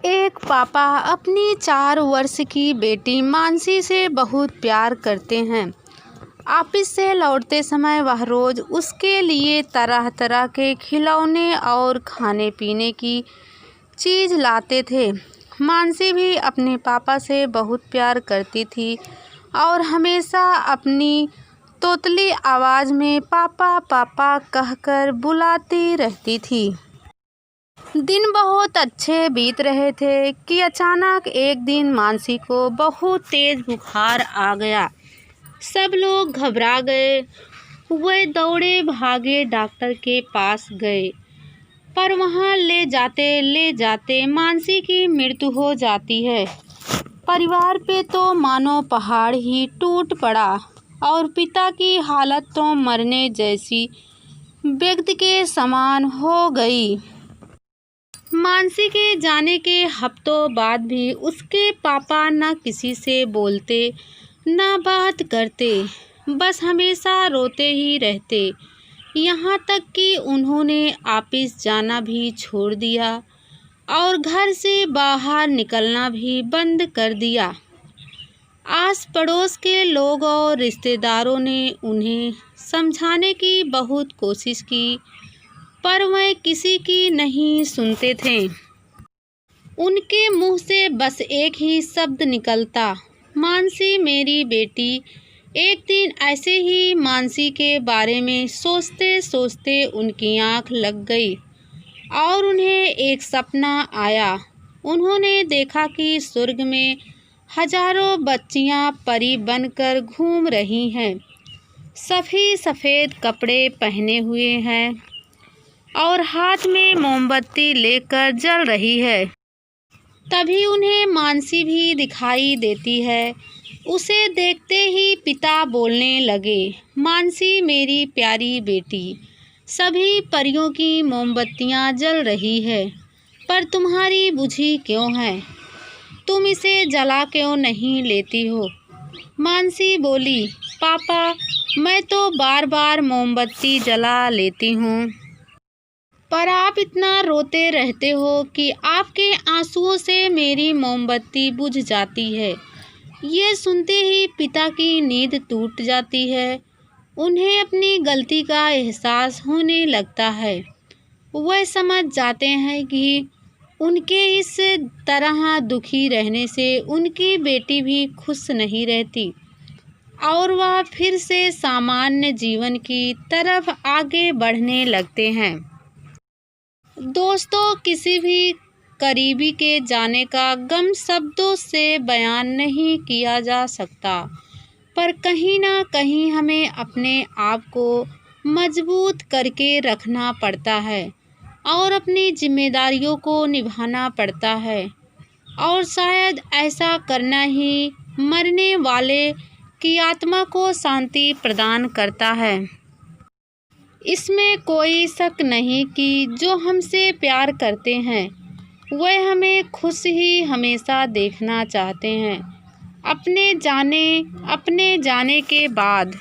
एक पापा अपनी 4 वर्ष की बेटी मानसी से बहुत प्यार करते हैं। ऑफिस से लौटते समय वह रोज उसके लिए तरह तरह के खिलौने और खाने पीने की चीज़ लाते थे। मानसी भी अपने पापा से बहुत प्यार करती थी और हमेशा अपनी तोतली आवाज़ में पापा पापा कहकर बुलाती रहती थी। दिन बहुत अच्छे बीत रहे थे कि अचानक एक दिन मानसी को बहुत तेज बुखार आ गया। सब लोग घबरा गए। वे दौड़े भागे डॉक्टर के पास गए, पर वहां ले जाते मानसी की मृत्यु हो जाती है। परिवार पे तो मानो पहाड़ ही टूट पड़ा और पिता की हालत तो मरने जैसी व्यक्ति के समान हो गई। मानसी के जाने के हफ्तों बाद भी उसके पापा न किसी से बोलते न बात करते, बस हमेशा रोते ही रहते। यहाँ तक कि उन्होंने ऑफिस जाना भी छोड़ दिया और घर से बाहर निकलना भी बंद कर दिया। आस पड़ोस के लोग और रिश्तेदारों ने उन्हें समझाने की बहुत कोशिश की, पर वह किसी की नहीं सुनते थे। उनके मुंह से बस एक ही शब्द निकलता, मानसी मेरी बेटी। एक दिन ऐसे ही मानसी के बारे में सोचते सोचते उनकी आंख लग गई और उन्हें एक सपना आया। उन्होंने देखा कि स्वर्ग में हजारों बच्चियां परी बनकर घूम रही हैं, सभी सफ़ेद कपड़े पहने हुए हैं और हाथ में मोमबत्ती लेकर जल रही है। तभी उन्हें मानसी भी दिखाई देती है। उसे देखते ही पिता बोलने लगे, मानसी मेरी प्यारी बेटी, सभी परियों की मोमबत्तियां जल रही है, पर तुम्हारी बुझी क्यों है? तुम इसे जला क्यों नहीं लेती हो? मानसी बोली, पापा मैं तो बार बार मोमबत्ती जला लेती हूँ, पर आप इतना रोते रहते हो कि आपके आंसुओं से मेरी मोमबत्ती बुझ जाती है। ये सुनते ही पिता की नींद टूट जाती है। उन्हें अपनी गलती का एहसास होने लगता है। वह समझ जाते हैं कि उनके इस तरह दुखी रहने से उनकी बेटी भी खुश नहीं रहती और वह फिर से सामान्य जीवन की तरफ आगे बढ़ने लगते हैं। दोस्तों, किसी भी करीबी के जाने का गम शब्दों से बयान नहीं किया जा सकता, पर कहीं ना कहीं हमें अपने आप को मजबूत करके रखना पड़ता है और अपनी जिम्मेदारियों को निभाना पड़ता है, और शायद ऐसा करना ही मरने वाले की आत्मा को शांति प्रदान करता है। इसमें कोई शक नहीं कि जो हमसे प्यार करते हैं वह हमें खुश ही हमेशा देखना चाहते हैं, अपने जाने के बाद।